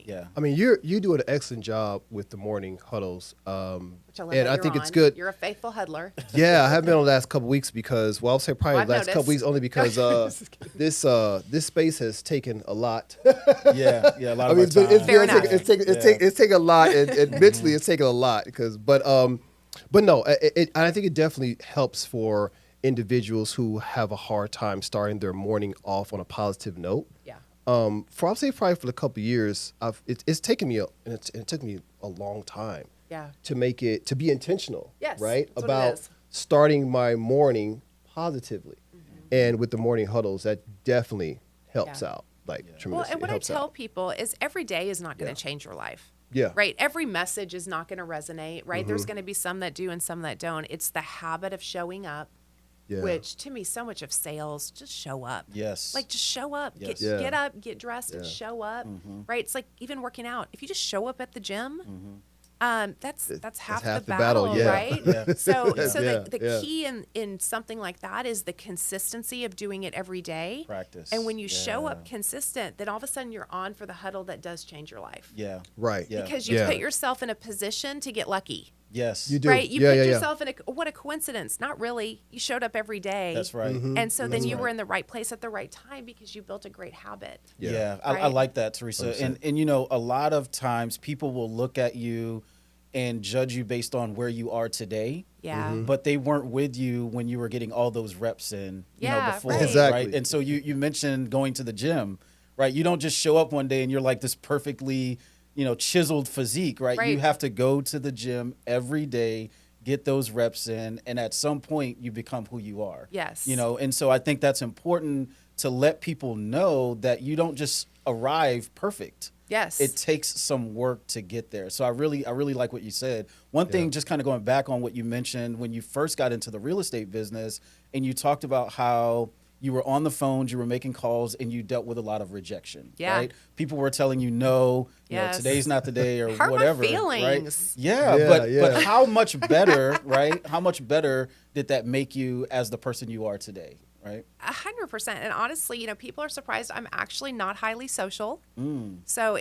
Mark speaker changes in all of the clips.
Speaker 1: Yeah.
Speaker 2: I mean, you do an excellent job with the morning huddles.
Speaker 3: Which I love
Speaker 2: And
Speaker 3: that
Speaker 2: I
Speaker 3: you're
Speaker 2: think
Speaker 3: on.
Speaker 2: it's good.
Speaker 3: You're a faithful huddler.
Speaker 2: Yeah, I haven't been on the last couple weeks because, well, I'll say probably
Speaker 3: I've
Speaker 2: the last couple
Speaker 3: noticed.
Speaker 2: weeks only because this space has taken a lot.
Speaker 1: Yeah. A lot
Speaker 2: I
Speaker 1: of
Speaker 2: mean,
Speaker 1: our time.
Speaker 3: Fair enough.
Speaker 2: It's taken a lot, and mentally it's taken a lot but no, I think it definitely helps for individuals who have a hard time starting their morning off on a positive note.
Speaker 3: Yeah.
Speaker 2: For I'll say probably for a couple of years, it's taken me it took me a long time.
Speaker 3: Yeah.
Speaker 2: To make it to be intentional.
Speaker 3: Yes,
Speaker 2: Right
Speaker 3: that's what it
Speaker 2: about
Speaker 3: is.
Speaker 2: starting my morning positively, and with the morning huddles, that definitely helps
Speaker 3: Yeah.
Speaker 2: out like
Speaker 3: Well,
Speaker 2: tremendously.
Speaker 3: and what
Speaker 2: It
Speaker 3: I
Speaker 2: helps
Speaker 3: tell
Speaker 2: out.
Speaker 3: people is every day is not going to change your life.
Speaker 2: Yeah.
Speaker 3: Right. Every message is not going to resonate. Right.
Speaker 2: Mm-hmm.
Speaker 3: There's going to be some that do and some that don't. It's the habit of showing up,
Speaker 2: Yeah.
Speaker 3: which to me, so much of sales, just show up.
Speaker 1: Yes.
Speaker 3: Like just show up,
Speaker 1: Yes.
Speaker 2: Yeah.
Speaker 3: get up, get dressed and show up. Right. It's like even working out. If you just show up at the gym, that's half the battle,
Speaker 2: yeah.
Speaker 3: right?
Speaker 1: Yeah.
Speaker 3: So
Speaker 2: Yeah.
Speaker 3: the
Speaker 2: Yeah.
Speaker 3: key in something like that is the consistency of doing it every day.
Speaker 1: Practice.
Speaker 3: And when you show
Speaker 1: Yeah.
Speaker 3: up consistent, then all of a sudden you're on for the huddle that does change your life.
Speaker 1: Yeah.
Speaker 2: Right.
Speaker 1: Yeah.
Speaker 3: Because you
Speaker 2: Yeah.
Speaker 3: put yourself in a position to get lucky.
Speaker 1: Yes.
Speaker 2: You do.
Speaker 3: Right? You
Speaker 2: Yeah,
Speaker 3: put
Speaker 2: yeah, yeah.
Speaker 3: yourself in what a coincidence. Not really. You showed up every day.
Speaker 1: That's right.
Speaker 3: And so then
Speaker 1: That's
Speaker 3: you were
Speaker 1: right.
Speaker 3: in the right place at the right time because you built a great habit.
Speaker 2: Yeah.
Speaker 1: Yeah, I
Speaker 3: Right?
Speaker 1: like that, Teresa. And you know, a lot of times people will look at you and judge you based on where you are today.
Speaker 3: Yeah.
Speaker 1: But they weren't with you when you were getting all those reps in,
Speaker 3: Yeah,
Speaker 1: before,
Speaker 3: right.
Speaker 2: Exactly.
Speaker 1: right? And so you mentioned going to the gym, right? You don't just show up one day and you're like this perfectly, chiseled physique, right?
Speaker 3: Right.
Speaker 1: You have to go to the gym every day, get those reps in, and at some point you become who you are.
Speaker 3: Yes.
Speaker 1: And so I think that's important to let people know that you don't just arrive perfect.
Speaker 3: Yes.
Speaker 1: It takes some work to get there. So I really like what you said. One thing, just kind of going back on what you mentioned when you first got into the real estate business, and you talked about how you were on the phones, you were making calls, and you dealt with a lot of rejection.
Speaker 3: Yeah.
Speaker 1: Right? People were telling you no,
Speaker 3: Yes.
Speaker 1: today's not the day or
Speaker 3: Hurt my
Speaker 1: whatever.
Speaker 3: feelings.
Speaker 1: Right? Yeah,
Speaker 2: Yeah,
Speaker 1: but
Speaker 2: yeah.
Speaker 1: how much better, right? How much better did that make you as the person you are today? Right.
Speaker 3: 100%. And honestly, people are surprised. I'm actually not highly social. So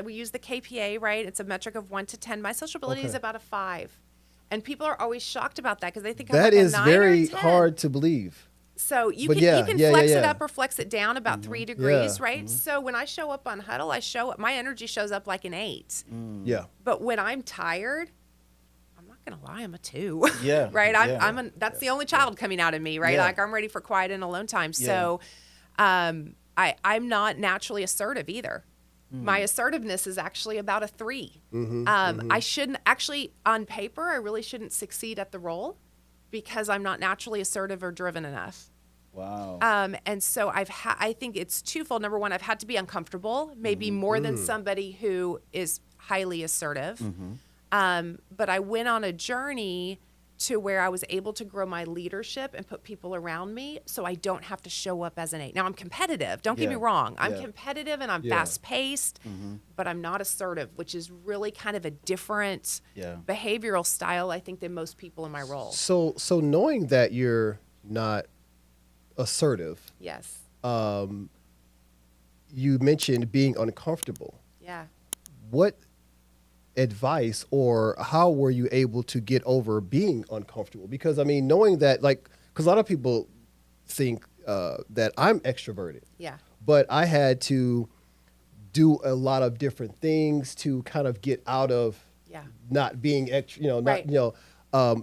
Speaker 3: we use the KPA, right? It's a metric of 1 to 10. My sociability is
Speaker 2: Okay.
Speaker 3: about a 5. And people are always shocked about that because they think
Speaker 2: That
Speaker 3: I'm like
Speaker 2: is
Speaker 3: a 9
Speaker 2: very
Speaker 3: or 10.
Speaker 2: hard to believe.
Speaker 3: So you
Speaker 2: But
Speaker 3: can
Speaker 2: yeah,
Speaker 3: you can
Speaker 2: yeah,
Speaker 3: flex
Speaker 2: yeah,
Speaker 3: it
Speaker 2: yeah.
Speaker 3: up or flex it down about 3 degrees,
Speaker 2: Yeah.
Speaker 3: right? So when I show up on huddle, I show up. My energy shows up like an 8.
Speaker 2: Yeah.
Speaker 3: But when I'm tired, I'm not gonna lie, I'm a 2.
Speaker 1: Yeah.
Speaker 3: Right.
Speaker 1: Yeah.
Speaker 3: That's the only child coming out of me, right?
Speaker 1: Yeah.
Speaker 3: Like I'm ready for quiet and alone time.
Speaker 1: Yeah.
Speaker 3: So I'm not naturally assertive either. My assertiveness is actually about a 3. I shouldn't actually, on paper, I really shouldn't succeed at the role because I'm not naturally assertive or driven enough.
Speaker 1: Wow.
Speaker 3: And so I think it's twofold. Number one, I've had to be uncomfortable, maybe more than somebody who is highly assertive. But I went on a journey to where I was able to grow my leadership and put people around me so I don't have to show up as an 8. Now, I'm competitive. Don't get me
Speaker 1: Yeah.
Speaker 3: wrong. I'm
Speaker 1: Yeah.
Speaker 3: competitive and I'm
Speaker 2: Yeah.
Speaker 3: fast-paced, but I'm not assertive, which is really kind of a different
Speaker 1: Yeah.
Speaker 3: behavioral style, I think, than most people in my role.
Speaker 2: So knowing that you're not assertive,
Speaker 3: Yes.
Speaker 2: you mentioned being uncomfortable.
Speaker 3: Yeah.
Speaker 2: What advice or how were you able to get over being uncomfortable? Because I mean, knowing that, because a lot of people think that I'm extroverted,
Speaker 3: Yeah.
Speaker 2: but I had to do a lot of different things to kind of get out of
Speaker 3: Yeah.
Speaker 2: not being
Speaker 3: Right.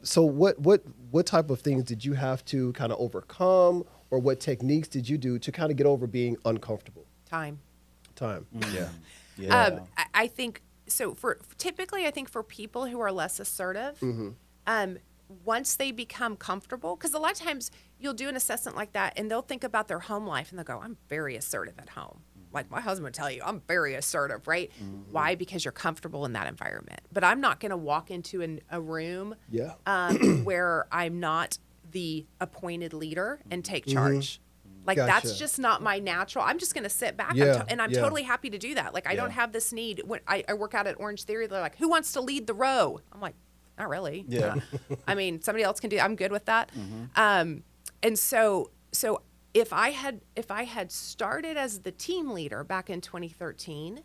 Speaker 2: So what type of things did you have to kind of overcome, or what techniques did you do to kind of get over being uncomfortable?
Speaker 3: Time.
Speaker 2: Yeah.
Speaker 1: Yeah.
Speaker 3: I think so. Typically, I think for people who are less assertive, once they become comfortable, because a lot of times you'll do an assessment like that, and they'll think about their home life, and they'll go, "I'm very assertive at home." Like my husband would tell you, I'm very assertive, right? Why? Because you're comfortable in that environment. But I'm not going to walk into a room
Speaker 2: Yeah.
Speaker 3: where I'm not the appointed leader and take charge. Like that's
Speaker 2: Gotcha.
Speaker 3: just not my natural. I'm just going to sit back
Speaker 2: Yeah,
Speaker 3: I'm
Speaker 2: yeah.
Speaker 3: totally happy to do that. Like I don't have this need. When I work out at Orange Theory, they're like, "Who wants to lead the row?" I'm like, "Not really."
Speaker 1: Yeah.
Speaker 3: I mean, somebody else can do. I'm good with that. And so if I had started as the team leader back in 2013,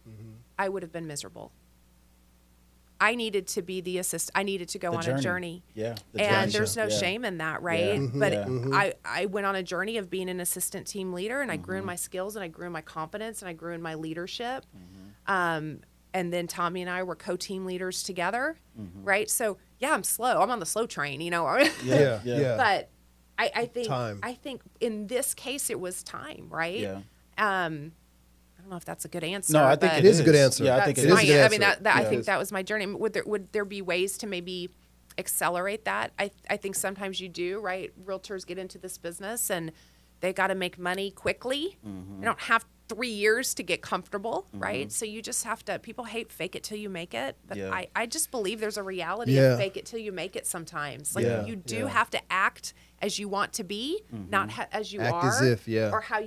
Speaker 3: I would have been miserable. I needed to be the assist. I needed to go on a journey.
Speaker 1: Yeah.
Speaker 3: And there's no shame in that, right?
Speaker 1: Yeah.
Speaker 3: But I went on a journey of being an assistant team leader, and I grew in my skills, and I grew in my confidence, and I grew in my leadership. And then Tommy and I were co-team leaders together, right? So yeah, I'm slow. I'm on the slow train, you know. But I think in this case it was time, right?
Speaker 1: Yeah.
Speaker 3: I don't know if that's a good answer.
Speaker 1: No, I think
Speaker 2: it is a good answer.
Speaker 1: Yeah, I think it
Speaker 2: is.
Speaker 3: I mean, I think that was my journey. Would there be ways to maybe accelerate that? I think sometimes you do, right? Realtors get into this business and they got to make money quickly. They don't have 3 years to get comfortable, right? So you just have to, people hate fake it till you make it. But I just believe there's a reality of fake it till you make it sometimes. Like you do have to act as you want to be, not as you
Speaker 2: act
Speaker 3: are,
Speaker 2: as if,
Speaker 3: or how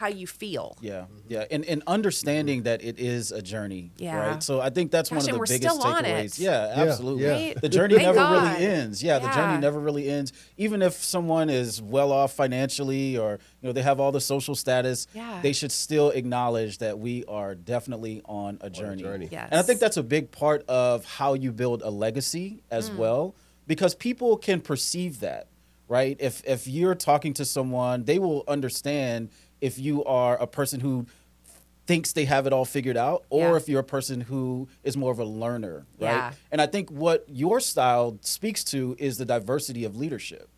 Speaker 3: you feel.
Speaker 1: Yeah. And understanding that it is a journey,
Speaker 3: Yeah.
Speaker 1: right? So I think that's one of the
Speaker 3: we're
Speaker 1: biggest
Speaker 3: still on
Speaker 1: takeaways.
Speaker 3: it.
Speaker 1: Yeah, absolutely.
Speaker 2: Yeah.
Speaker 3: Right?
Speaker 1: The journey
Speaker 3: Thank
Speaker 1: never
Speaker 3: God.
Speaker 1: really ends. Yeah, the journey
Speaker 3: Yeah.
Speaker 1: never really ends. Even if someone is well off financially, or they have all the social status, they should still acknowledge that we are definitely on a journey.
Speaker 3: Yes.
Speaker 1: And I think that's a big part of how you build a legacy as well, because people can perceive that, right? If you're talking to someone, they will understand if you are a person who thinks they have it all figured out, or if you're a person who is more of a learner, right?
Speaker 3: Yeah.
Speaker 1: And I think what your style speaks to is the diversity of leadership.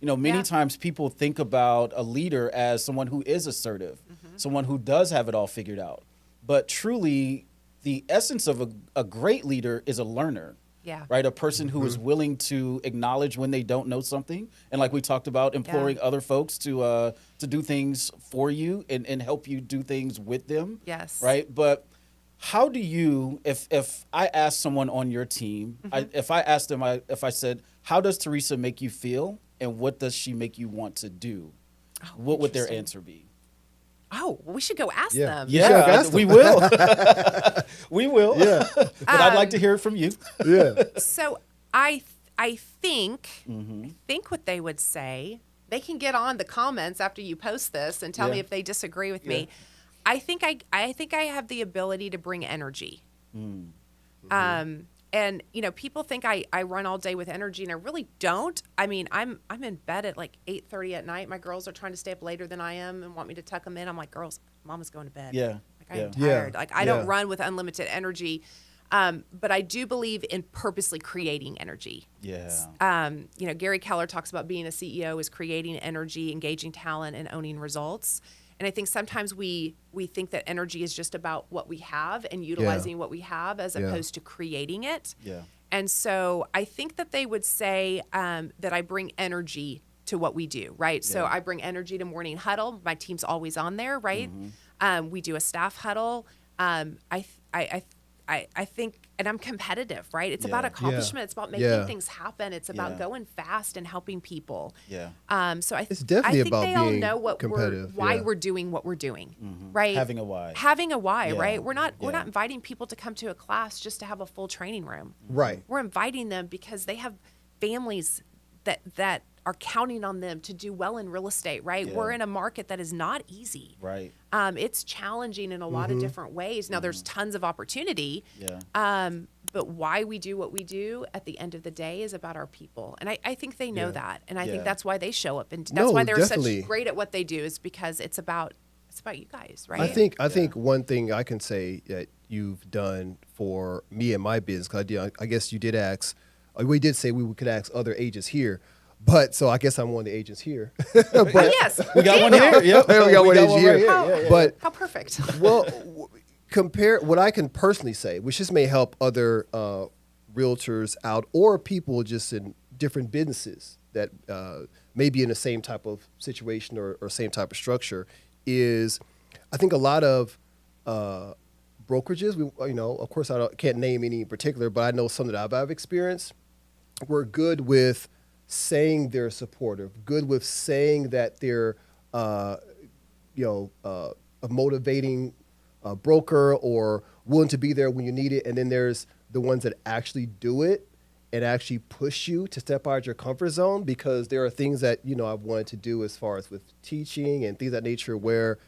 Speaker 1: Many times people think about a leader as someone who is assertive, someone who does have it all figured out. But truly, the essence of a great leader is a learner.
Speaker 3: Yeah.
Speaker 1: Right. A person who is willing to acknowledge when they don't know something. And like we talked about, imploring other folks to do things for you and help you do things with them.
Speaker 3: Yes.
Speaker 1: Right. But how do you, if I asked someone on your team, if I asked them, if I said, how does Theresha make you feel? And what does she make you want to do? What would their answer be?
Speaker 3: Oh, well, we should go ask them.
Speaker 1: Yeah, we will. We will.
Speaker 2: Yeah.
Speaker 1: But I'd like to hear it from you.
Speaker 2: Yeah.
Speaker 3: So I think what they would say, they can get on the comments after you post this and tell me if they disagree with me. I think I have the ability to bring energy. And people think I run all day with energy, and I really don't. I mean, I'm in bed at like 8:30 at night. My girls are trying to stay up later than I am and want me to tuck them in. I'm like, girls, Mama's going to bed.
Speaker 1: Yeah.
Speaker 3: Like I'm tired.
Speaker 2: Yeah.
Speaker 3: Like I don't run with unlimited energy. But I do believe in purposely creating energy.
Speaker 1: Yeah.
Speaker 3: Gary Keller talks about being a CEO is creating energy, engaging talent, and owning results. And I think sometimes we think that energy is just about what we have and utilizing what we have as opposed to creating it.
Speaker 1: Yeah.
Speaker 3: And so I think that they would say that I bring energy to what we do, right?
Speaker 1: Yeah.
Speaker 3: So I bring energy to morning huddle. My team's always on there, right? We do a staff huddle. I think, and I'm competitive, right? It's about accomplishment. It's about making things happen. It's about going fast and helping people.
Speaker 1: Yeah.
Speaker 3: So
Speaker 2: It's definitely
Speaker 3: I think
Speaker 2: about
Speaker 3: they all
Speaker 2: being
Speaker 3: know what
Speaker 2: competitive,
Speaker 3: why
Speaker 2: yeah.
Speaker 3: we're doing what we're doing, right?
Speaker 1: Having a why.
Speaker 3: Having a why,
Speaker 1: Yeah.
Speaker 3: right? We're not
Speaker 1: Yeah.
Speaker 3: inviting people to come to a class just to have a full training room.
Speaker 2: Right.
Speaker 3: We're inviting them because they have families that are counting on them to do well in real estate, right?
Speaker 1: Yeah.
Speaker 3: We're in a market that is not easy.
Speaker 1: Right.
Speaker 3: It's challenging in a lot of different ways. Now, there's tons of opportunity.
Speaker 1: Yeah.
Speaker 3: But why we do what we do at the end of the day is about our people. And I think they know that. And I
Speaker 1: Yeah.
Speaker 3: think that's why they show up. And that's
Speaker 2: No,
Speaker 3: why they're
Speaker 2: definitely.
Speaker 3: such great at what they do, is because it's about you guys, right?
Speaker 2: I think one thing I can say that you've done for me and my business, because I guess you did ask, we did say we could ask other agents here, but so I guess I'm one of the agents here. But
Speaker 3: yes.
Speaker 1: We got one here. Yep.
Speaker 2: we got one agent here.
Speaker 1: right
Speaker 3: How,
Speaker 2: But
Speaker 3: how perfect.
Speaker 2: well, compare what I can personally say, which just may help other realtors out or people just in different businesses that may be in the same type of situation or same type of structure, is I think a lot of brokerages, of course can't name any in particular, but I know some that I've experienced, were good with saying they're supportive, good with saying that they're a motivating broker or willing to be there when you need it. And then there's the ones that actually do it and actually push you to step out of your comfort zone, because there are things that, I've wanted to do as far as with teaching and things of that nature where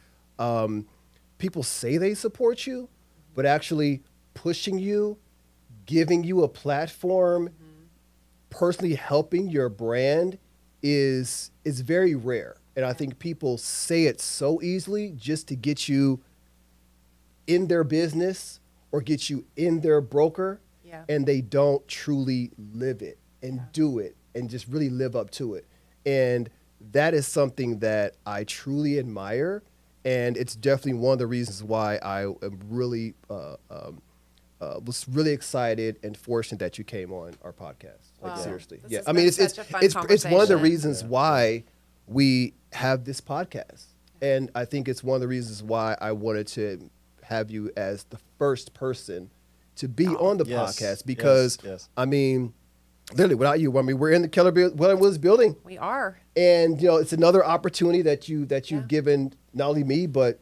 Speaker 2: people say they support you, but actually pushing you, giving you a platform, personally helping your brand is very rare. And I think people say it so easily just to get you in their business or get you in their broker,
Speaker 3: Yeah.
Speaker 2: and they don't truly live it and do it and just really live up to it. And that is something that I truly admire, and it's definitely one of the reasons why I am really was really excited and fortunate that you came on our podcast. Like
Speaker 3: Wow.
Speaker 2: seriously,
Speaker 3: This
Speaker 2: yeah.
Speaker 3: has
Speaker 2: I mean,
Speaker 3: been
Speaker 2: it's
Speaker 3: such a fun
Speaker 2: it's one of the
Speaker 3: conversation.
Speaker 2: reasons why we have this podcast, and I think it's one of the reasons why I wanted to have you as the first person to be on the
Speaker 1: Yes,
Speaker 2: podcast, because
Speaker 1: yes.
Speaker 2: I mean, literally without you, I mean, we're in the Keller Williams building,
Speaker 3: We are.
Speaker 2: and it's another opportunity that you've
Speaker 3: Yeah.
Speaker 2: given not only me but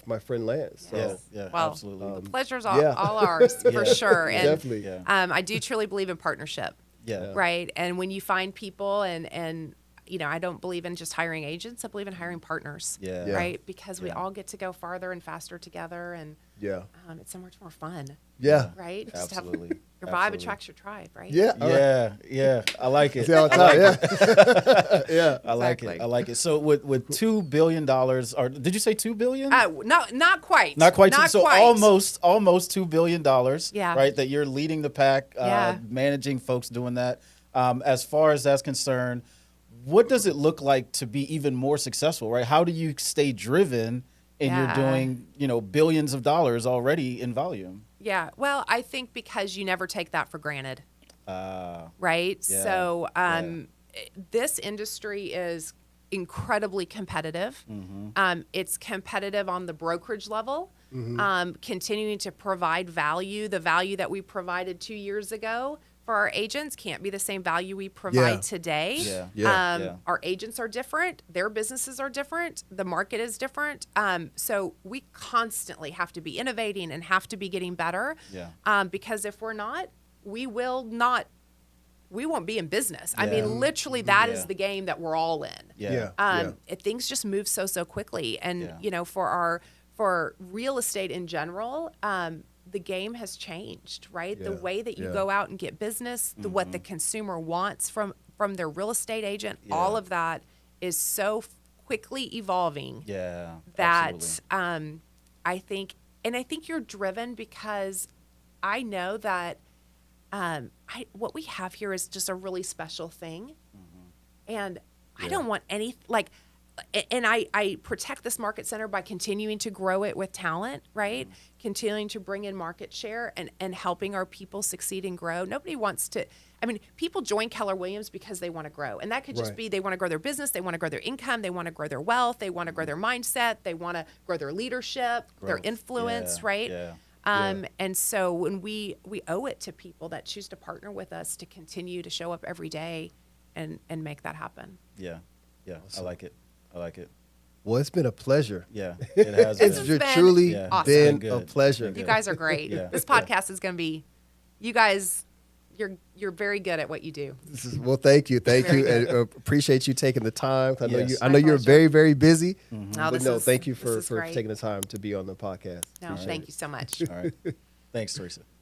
Speaker 2: my friend Lance. So
Speaker 1: Yeah, yeah,
Speaker 3: Well,
Speaker 1: absolutely.
Speaker 3: the pleasure's
Speaker 2: yeah.
Speaker 3: all ours for sure. And
Speaker 2: Definitely.
Speaker 1: Yeah.
Speaker 3: I do truly believe in partnership.
Speaker 1: Yeah.
Speaker 3: Right. And when you find people and I don't believe in just hiring agents. I believe in hiring partners.
Speaker 1: Yeah.
Speaker 2: Yeah.
Speaker 3: Right. Because we
Speaker 1: Yeah.
Speaker 3: all get to go farther and faster together, and
Speaker 2: Yeah.
Speaker 3: it's so much more fun.
Speaker 2: Yeah.
Speaker 3: Right.
Speaker 1: Absolutely.
Speaker 3: Your vibe
Speaker 1: Absolutely.
Speaker 3: attracts your tribe. Right.
Speaker 2: Yeah. All right.
Speaker 1: Yeah, I like it.
Speaker 2: See how it's all- yeah. Yeah.
Speaker 1: I like it.
Speaker 3: Exactly.
Speaker 1: I like it. So with $2 billion, or did you say $2 billion?
Speaker 3: No, not quite.
Speaker 1: Not quite.
Speaker 3: Not
Speaker 1: so
Speaker 3: quite.
Speaker 1: almost $2 billion.
Speaker 3: Yeah.
Speaker 1: Right. That you're leading the pack,
Speaker 3: Yeah.
Speaker 1: managing folks doing that. As far as that's concerned, what does it look like to be even more successful? Right. How do you stay driven? And
Speaker 3: Yeah.
Speaker 1: you're doing, billions of dollars already in volume.
Speaker 3: Yeah. Well, I think because you never take that for granted. Right.
Speaker 1: Yeah,
Speaker 3: So this industry is incredibly competitive. It's competitive on the brokerage level, continuing to provide value. The value that we provided 2 years ago for our agents can't be the same value we provide
Speaker 2: Yeah.
Speaker 3: today.
Speaker 1: Yeah.
Speaker 2: Yeah.
Speaker 3: Our agents are different. Their businesses are different. The market is different. So we constantly have to be innovating and have to be getting better.
Speaker 1: Yeah.
Speaker 3: Because if we're not, we won't be in business. I
Speaker 1: Yeah.
Speaker 3: mean, literally, that
Speaker 1: Yeah.
Speaker 3: is the game that we're all in.
Speaker 1: Yeah.
Speaker 3: Things just move so quickly, and
Speaker 1: Yeah.
Speaker 3: for real estate in general, the game has changed, right? The
Speaker 2: Yeah.
Speaker 3: way that you
Speaker 2: Yeah.
Speaker 3: go out and get business, what the consumer wants from their real estate agent,
Speaker 1: Yeah.
Speaker 3: all of that is so quickly evolving
Speaker 1: Yeah.
Speaker 3: that
Speaker 1: absolutely.
Speaker 3: I think you're driven because I know that what we have here is just a really special thing, and I don't want and I protect this market center by continuing to grow it with talent, right? Continuing to bring in market share and helping our people succeed and grow. Nobody wants to. I mean, people join Keller Williams because they want to grow, and that could just
Speaker 2: Right.
Speaker 3: be they want to grow their business, they want to grow their income, they want to grow their wealth, they want to grow their mindset, they want to grow their leadership, their
Speaker 1: Growth.
Speaker 3: influence,
Speaker 1: Yeah.
Speaker 3: right?
Speaker 1: Yeah.
Speaker 3: And so when we owe it to people that choose to partner with us to continue to show up every day and make that happen.
Speaker 1: Yeah. Yeah. I like it. I like it.
Speaker 2: Well, it's been a pleasure.
Speaker 1: Yeah. It has
Speaker 2: It's
Speaker 3: has
Speaker 1: been.
Speaker 3: been
Speaker 2: truly
Speaker 1: Yeah.
Speaker 3: awesome.
Speaker 2: been
Speaker 1: Good.
Speaker 2: a pleasure.
Speaker 1: Good.
Speaker 3: You guys are great.
Speaker 1: Yeah.
Speaker 3: This podcast is going to be, you guys, you're very good at what you do.
Speaker 2: Well, thank you,
Speaker 3: Very
Speaker 2: and appreciate you taking the time. I know
Speaker 1: Yes.
Speaker 2: I know
Speaker 3: My
Speaker 2: you're
Speaker 3: pleasure.
Speaker 2: very, very busy,
Speaker 3: No,
Speaker 2: but
Speaker 3: this
Speaker 2: no,
Speaker 3: is-
Speaker 2: thank you
Speaker 3: this
Speaker 2: for
Speaker 3: is great.
Speaker 2: taking the time to be on the podcast.
Speaker 3: No,
Speaker 2: Appreciate
Speaker 3: thank
Speaker 2: it.
Speaker 3: you so much.
Speaker 1: All right. Thanks, Theresha.